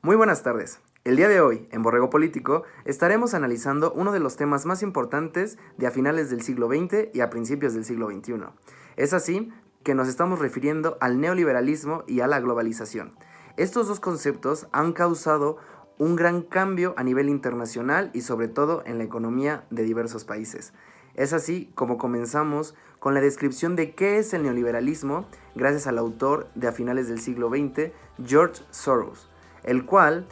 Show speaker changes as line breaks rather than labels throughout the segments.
Muy buenas tardes. El día de hoy, en Borrego Político, estaremos analizando uno de los temas más importantes de a finales del siglo XX y a principios del siglo XXI. Es así que nos estamos refiriendo al neoliberalismo y a la globalización. Estos dos conceptos han causado un gran cambio a nivel internacional y sobre todo en la economía de diversos países. Es así como comenzamos con la descripción de qué es el neoliberalismo gracias al autor de a finales del siglo XX, George Soros, el cual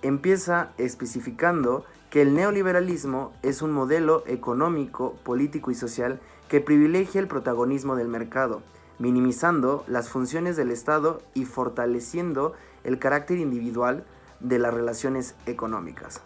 empieza especificando que el neoliberalismo es un modelo económico, político y social que privilegia el protagonismo del mercado, minimizando las funciones del Estado y fortaleciendo el carácter individual de las relaciones económicas.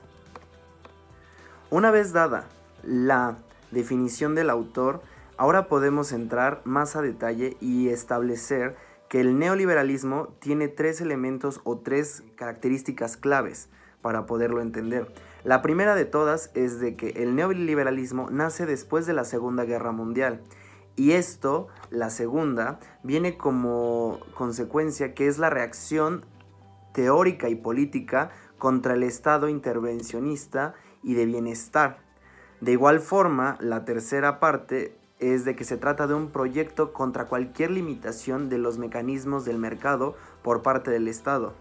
Una vez dada la definición del autor, ahora podemos entrar más a detalle y establecer que el neoliberalismo tiene tres elementos o tres características claves para poderlo entender. La primera de todas es de que el neoliberalismo nace después de la Segunda Guerra Mundial. Y esto, la segunda, viene como consecuencia que es la reacción teórica y política contra el Estado intervencionista y de bienestar. De igual forma, la tercera parte es de que se trata de un proyecto contra cualquier limitación de los mecanismos del mercado por parte del Estado.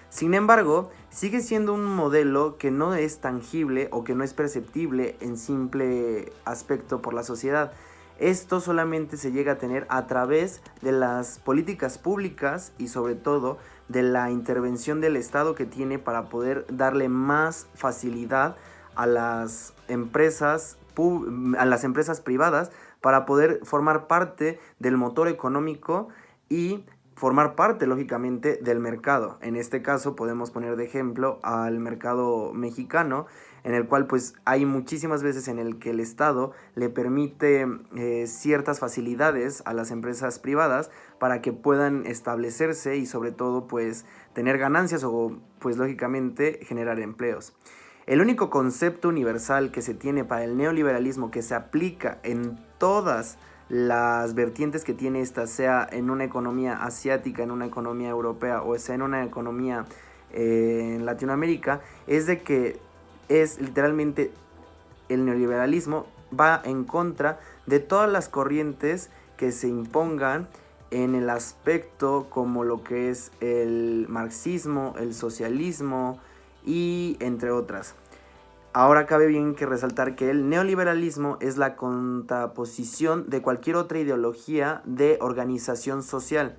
Sin embargo, sigue siendo un modelo que no es tangible o que no es perceptible en simple aspecto por la sociedad. Esto solamente se llega a tener a través de las políticas públicas y sobre todo de la intervención del Estado que tiene para poder darle más facilidad a las empresas privadas para poder formar parte del motor económico y formar parte, lógicamente, del mercado. En este caso podemos poner de ejemplo al mercado mexicano, en el cual pues hay muchísimas veces en el que el Estado le permite ciertas facilidades a las empresas privadas para que puedan establecerse y sobre todo pues tener ganancias o pues lógicamente generar empleos. El único concepto universal que se tiene para el neoliberalismo que se aplica en todas las vertientes que tiene esta, sea en una economía asiática, en una economía europea o sea en una economía en Latinoamérica, es de que es literalmente el neoliberalismo va en contra de todas las corrientes que se impongan en el aspecto como lo que es el marxismo, el socialismo y entre otras. Ahora cabe bien que resaltar que el neoliberalismo es la contraposición de cualquier otra ideología de organización social.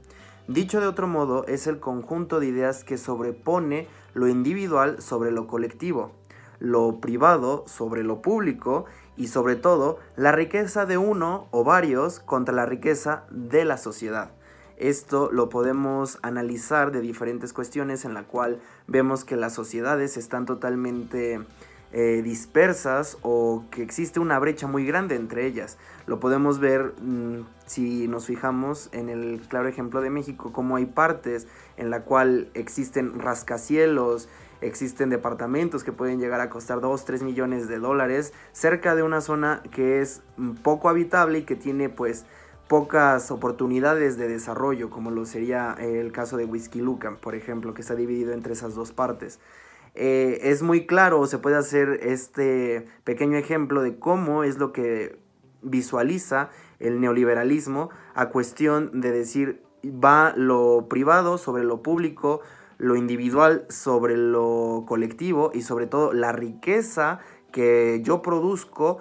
Dicho de otro modo, es el conjunto de ideas que sobrepone lo individual sobre lo colectivo, lo privado sobre lo público y sobre todo la riqueza de uno o varios contra la riqueza de la sociedad. Esto lo podemos analizar de diferentes cuestiones en la cual vemos que las sociedades están totalmente dispersas o que existe una brecha muy grande entre ellas. Lo podemos ver si nos fijamos en el claro ejemplo de México, como hay partes en la cual existen rascacielos, existen departamentos que pueden llegar a costar 2-3 millones de dólares cerca de una zona que es poco habitable y que tiene pues pocas oportunidades de desarrollo, como lo sería el caso de Huixquilucan, por ejemplo, que está dividido entre esas dos partes. Es muy claro, se puede hacer este pequeño ejemplo de cómo es lo que visualiza el neoliberalismo a cuestión de decir va lo privado sobre lo público, lo individual sobre lo colectivo y sobre todo la riqueza que yo produzco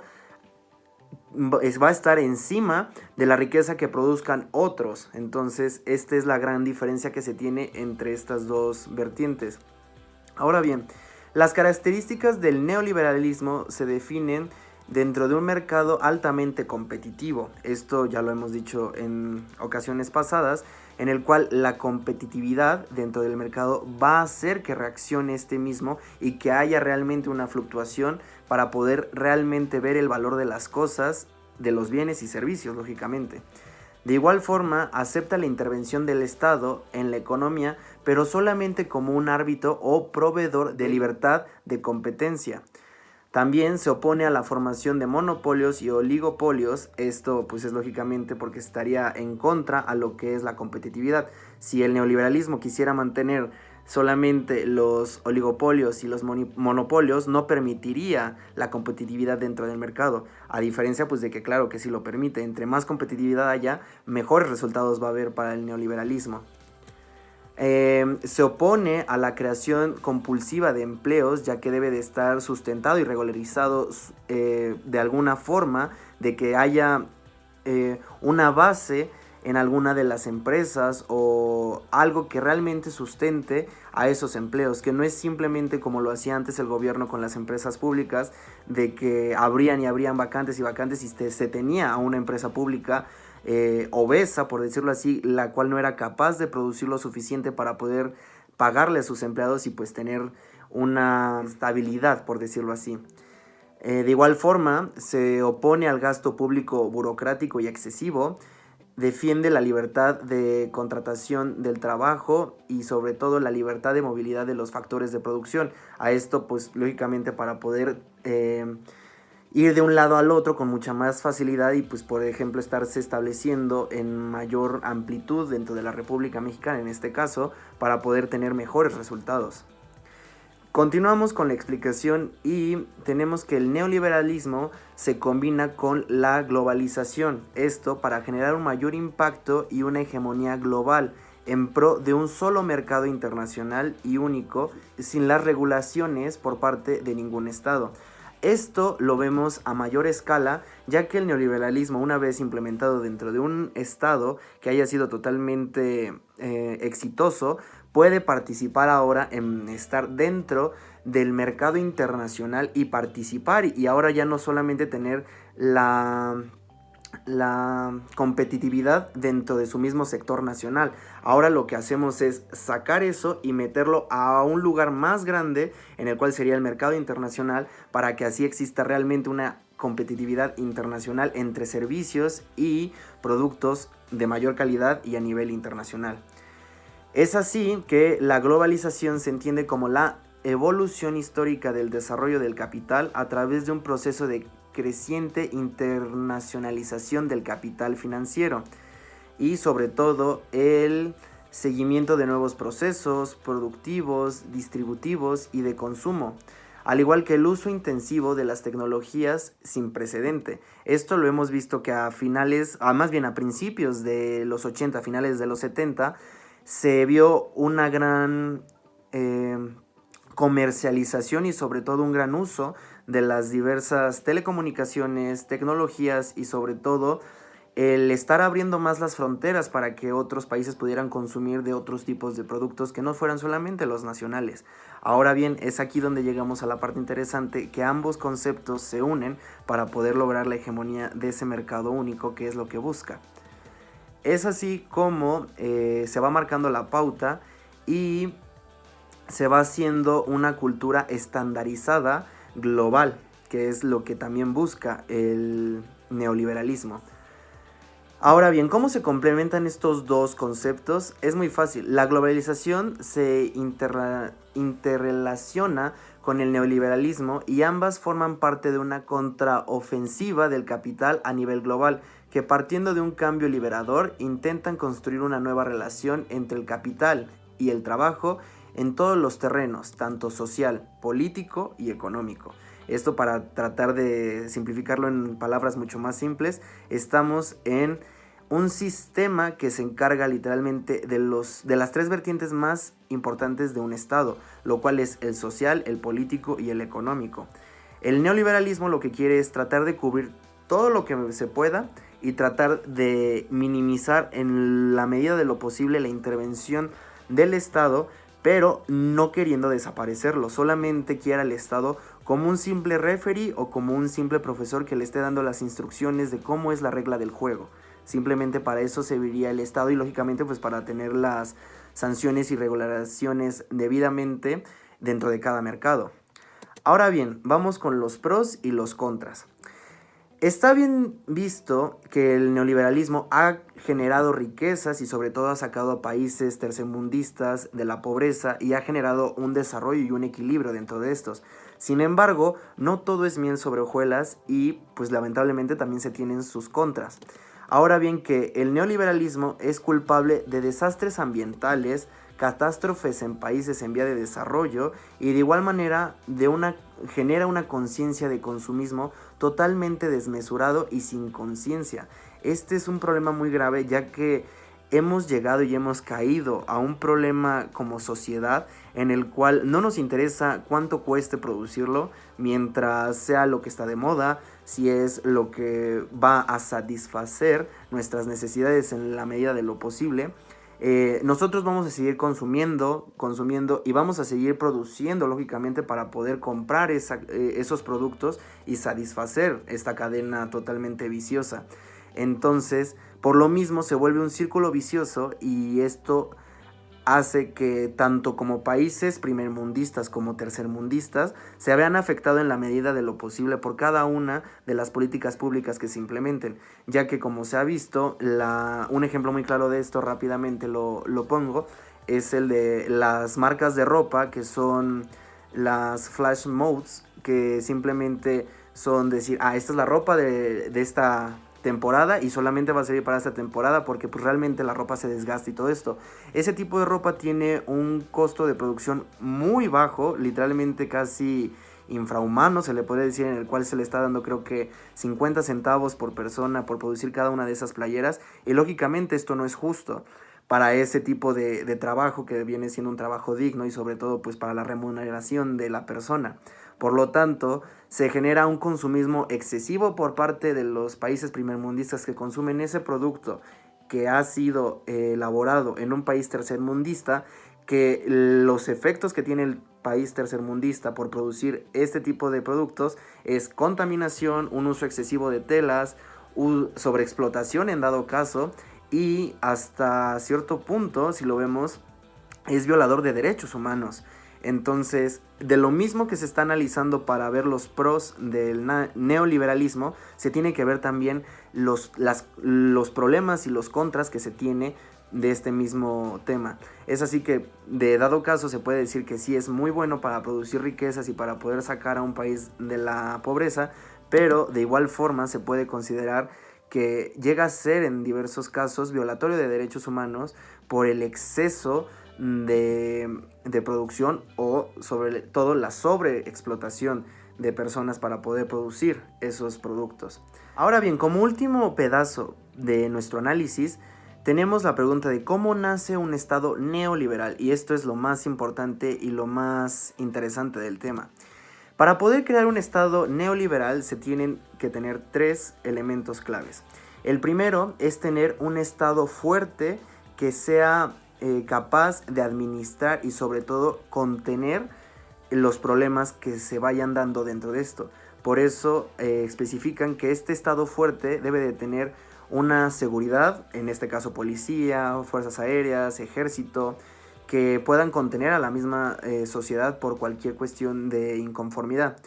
va a estar encima de la riqueza que produzcan otros. Entonces esta es la gran diferencia que se tiene entre estas dos vertientes. Ahora bien, las características del neoliberalismo se definen dentro de un mercado altamente competitivo. Esto ya lo hemos dicho en ocasiones pasadas, en el cual la competitividad dentro del mercado va a hacer que reaccione este mismo y que haya realmente una fluctuación para poder realmente ver el valor de las cosas, de los bienes y servicios, lógicamente. De igual forma, acepta la intervención del Estado en la economía, pero solamente como un árbitro o proveedor de libertad de competencia. También se opone a la formación de monopolios y oligopolios. Esto pues es lógicamente porque estaría en contra a lo que es la competitividad. Si el neoliberalismo quisiera mantener solamente los oligopolios y los monopolios, no permitiría la competitividad dentro del mercado. A diferencia pues de que claro que sí lo permite. Entre más competitividad haya, mejores resultados va a haber para el neoliberalismo. Se opone a la creación compulsiva de empleos, ya que debe de estar sustentado y regularizado de alguna forma, de que haya una base en alguna de las empresas o algo que realmente sustente a esos empleos, que no es simplemente como lo hacía antes el gobierno con las empresas públicas, de que abrían y abrían vacantes y se tenía a una empresa pública obesa, por decirlo así, la cual no era capaz de producir lo suficiente para poder pagarle a sus empleados y pues tener una estabilidad, por decirlo así. De igual forma, se opone al gasto público burocrático y excesivo, defiende la libertad de contratación del trabajo y sobre todo la libertad de movilidad de los factores de producción. A esto pues lógicamente para poder ir de un lado al otro con mucha más facilidad y pues por ejemplo estarse estableciendo en mayor amplitud dentro de la República Mexicana en este caso, para poder tener mejores resultados. Continuamos con la explicación y tenemos que el neoliberalismo se combina con la globalización, esto para generar un mayor impacto y una hegemonía global en pro de un solo mercado internacional y único, sin las regulaciones por parte de ningún estado. Esto lo vemos a mayor escala, ya que el neoliberalismo, una vez implementado dentro de un estado que haya sido totalmente exitoso, puede participar ahora en estar dentro del mercado internacional y participar, y ahora ya no solamente tener la competitividad dentro de su mismo sector nacional. Ahora lo que hacemos es sacar eso y meterlo a un lugar más grande, en el cual sería el mercado internacional, para que así exista realmente una competitividad internacional entre servicios y productos de mayor calidad y a nivel internacional. Es así que la globalización se entiende como la evolución histórica del desarrollo del capital a través de un proceso de creciente internacionalización del capital financiero y sobre todo el seguimiento de nuevos procesos productivos, distributivos y de consumo, al igual que el uso intensivo de las tecnologías sin precedente. Esto lo hemos visto que a principios de los 80, finales de los 70, se vio una gran comercialización y sobre todo un gran uso de las diversas telecomunicaciones, tecnologías y sobre todo el estar abriendo más las fronteras para que otros países pudieran consumir de otros tipos de productos que no fueran solamente los nacionales. Ahora bien, es aquí donde llegamos a la parte interesante, que ambos conceptos se unen para poder lograr la hegemonía de ese mercado único, que es lo que busca. Es así como se va marcando la pauta y se va haciendo una cultura estandarizada global, que es lo que también busca el neoliberalismo. Ahora bien, ¿cómo se complementan estos dos conceptos? Es muy fácil. La globalización se interrelaciona con el neoliberalismo y ambas forman parte de una contraofensiva del capital a nivel global, que partiendo de un cambio liberador intentan construir una nueva relación entre el capital y el trabajo en todos los terrenos, tanto social, político y económico. Esto, para tratar de simplificarlo en palabras mucho más simples, estamos en un sistema que se encarga literalmente de las tres vertientes más importantes de un estado, lo cual es el social, el político y el económico. El neoliberalismo lo que quiere es tratar de cubrir todo lo que se pueda y tratar de minimizar en la medida de lo posible la intervención del Estado, pero no queriendo desaparecerlo. Solamente quiere al Estado como un simple referee o como un simple profesor que le esté dando las instrucciones de cómo es la regla del juego. Simplemente para eso serviría el Estado y lógicamente pues para tener las sanciones y regulaciones debidamente dentro de cada mercado. Ahora bien, vamos con los pros y los contras. Está bien visto que el neoliberalismo ha generado riquezas y sobre todo ha sacado a países tercermundistas de la pobreza y ha generado un desarrollo y un equilibrio dentro de estos. Sin embargo, no todo es miel sobre hojuelas y pues lamentablemente también se tienen sus contras. Ahora bien, que el neoliberalismo es culpable de desastres ambientales, catástrofes en países en vía de desarrollo y de igual manera genera una conciencia de consumismo totalmente desmesurado y sin conciencia. Este es un problema muy grave, ya que hemos llegado y hemos caído a un problema como sociedad en el cual no nos interesa cuánto cueste producirlo, mientras sea lo que está de moda, si es lo que va a satisfacer nuestras necesidades en la medida de lo posible. Nosotros vamos a seguir consumiendo y vamos a seguir produciendo, lógicamente, para poder comprar esos productos y satisfacer esta cadena totalmente viciosa. Entonces, por lo mismo se vuelve un círculo vicioso, y esto hace que tanto como países primermundistas como tercermundistas se vean afectados en la medida de lo posible por cada una de las políticas públicas que se implementen, ya que, como se ha visto, un ejemplo muy claro de esto, rápidamente lo pongo, es el de las marcas de ropa, que son las flash modes, que simplemente son decir, esta es la ropa de esta temporada y solamente va a servir para esta temporada, porque pues realmente la ropa se desgasta y todo esto. Ese tipo de ropa tiene un costo de producción muy bajo, literalmente casi infrahumano se le puede decir, en el cual se le está dando creo que 50 centavos por persona por producir cada una de esas playeras, y lógicamente esto no es justo para ese tipo de trabajo, que viene siendo un trabajo digno, y sobre todo pues para la remuneración de la persona. Por lo tanto, se genera un consumismo excesivo por parte de los países primermundistas que consumen ese producto que ha sido elaborado en un país tercermundista, que los efectos que tiene el país tercermundista por producir este tipo de productos es contaminación, un uso excesivo de telas, sobreexplotación en dado caso, y hasta cierto punto, si lo vemos, es violador de derechos humanos. Entonces, de lo mismo que se está analizando para ver los pros del neoliberalismo, se tiene que ver también los problemas y los contras que se tiene de este mismo tema. Es así que, de dado caso, se puede decir que sí es muy bueno para producir riquezas y para poder sacar a un país de la pobreza, pero de igual forma se puede considerar que llega a ser en diversos casos violatorio de derechos humanos por el exceso de producción, o sobre todo la sobreexplotación de personas para poder producir esos productos. Ahora bien, como último pedazo de nuestro análisis, tenemos la pregunta de cómo nace un Estado neoliberal, y esto es lo más importante y lo más interesante del tema. Para poder crear un Estado neoliberal se tienen que tener 3 elementos claves. El primero es tener un Estado fuerte que sea capaz de administrar y sobre todo contener los problemas que se vayan dando dentro de esto. Por eso especifican que este Estado fuerte debe de tener una seguridad, en este caso policía, fuerzas aéreas, ejército, que puedan contener a la misma sociedad por cualquier cuestión de inconformidad.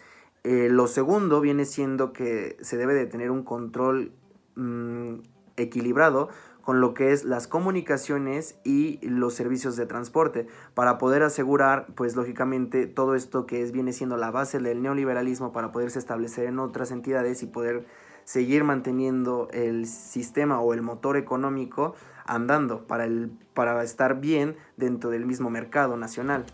Lo segundo viene siendo que se debe de tener un control equilibrado con lo que es las comunicaciones y los servicios de transporte, para poder asegurar, pues lógicamente, todo esto que viene siendo la base del neoliberalismo, para poderse establecer en otras entidades y poder seguir manteniendo el sistema o el motor económico andando para estar bien dentro del mismo mercado nacional.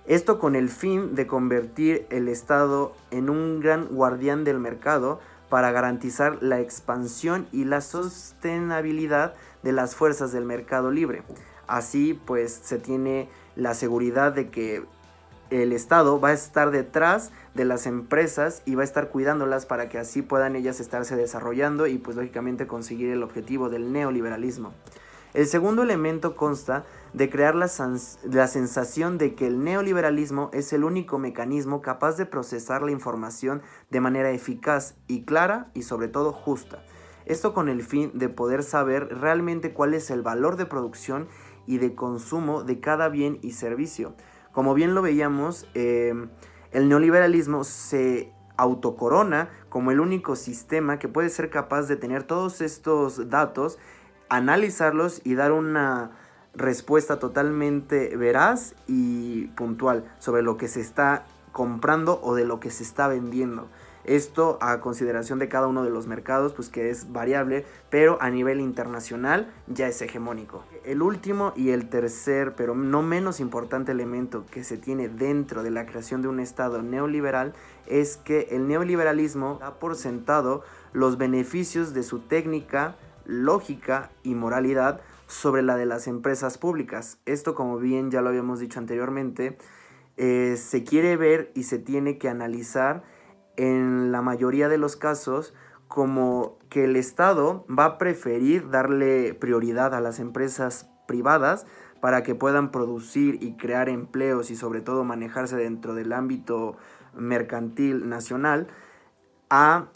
Esto con el fin de convertir el Estado en un gran guardián del mercado para garantizar la expansión y la sostenibilidad de las fuerzas del mercado libre. Así pues se tiene la seguridad de que el Estado va a estar detrás de las empresas y va a estar cuidándolas para que así puedan ellas estarse desarrollando y pues lógicamente conseguir el objetivo del neoliberalismo. El segundo elemento consta de crear la sensación de que el neoliberalismo es el único mecanismo capaz de procesar la información de manera eficaz y clara y sobre todo justa. Esto con el fin de poder saber realmente cuál es el valor de producción y de consumo de cada bien y servicio. Como bien lo veíamos, el neoliberalismo se autocorona como el único sistema que puede ser capaz de tener todos estos datos, analizarlos y dar una respuesta totalmente veraz y puntual sobre lo que se está comprando o de lo que se está vendiendo. Esto a consideración de cada uno de los mercados, pues que es variable, pero a nivel internacional ya es hegemónico. El último y el tercer, pero no menos importante elemento que se tiene dentro de la creación de un Estado neoliberal es que el neoliberalismo da por sentado los beneficios de su técnica, lógica y moralidad sobre la de las empresas públicas. Esto, como bien ya lo habíamos dicho anteriormente, se quiere ver y se tiene que analizar en la mayoría de los casos como que el Estado va a preferir darle prioridad a las empresas privadas para que puedan producir y crear empleos y sobre todo manejarse dentro del ámbito mercantil nacional a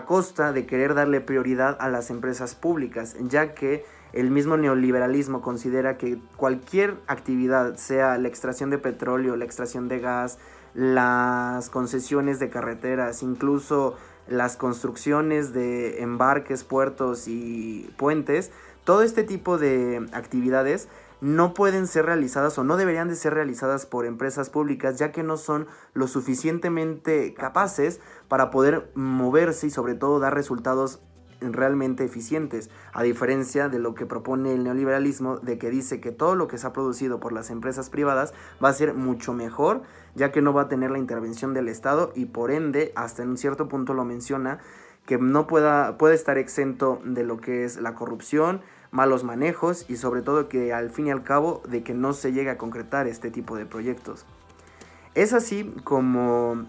costa de querer darle prioridad a las empresas públicas, ya que el mismo neoliberalismo considera que cualquier actividad, sea la extracción de petróleo, la extracción de gas, las concesiones de carreteras, incluso las construcciones de embarques, puertos y puentes, todo este tipo de actividades no pueden ser realizadas o no deberían de ser realizadas por empresas públicas, ya que no son lo suficientemente capaces para poder moverse y sobre todo dar resultados realmente eficientes, a diferencia de lo que propone el neoliberalismo, de que dice que todo lo que se ha producido por las empresas privadas va a ser mucho mejor, ya que no va a tener la intervención del Estado y por ende, hasta en un cierto punto lo menciona, que no puede estar exento de lo que es la corrupción, malos manejos y sobre todo que al fin y al cabo de que no se llegue a concretar este tipo de proyectos. Es así como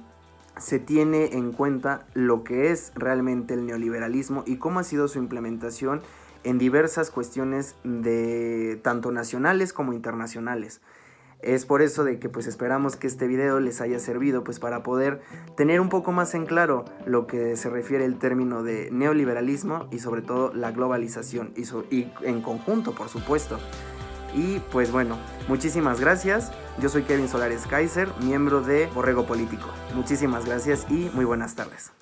se tiene en cuenta lo que es realmente el neoliberalismo y cómo ha sido su implementación en diversas cuestiones de tanto nacionales como internacionales. Es por eso de que pues esperamos que este video les haya servido pues para poder tener un poco más en claro lo que se refiere el término de neoliberalismo y sobre todo la globalización y en conjunto, por supuesto. Y pues bueno, muchísimas gracias. Yo soy Kevin Solares Kaiser, miembro de Borrego Político. Muchísimas gracias y muy buenas tardes.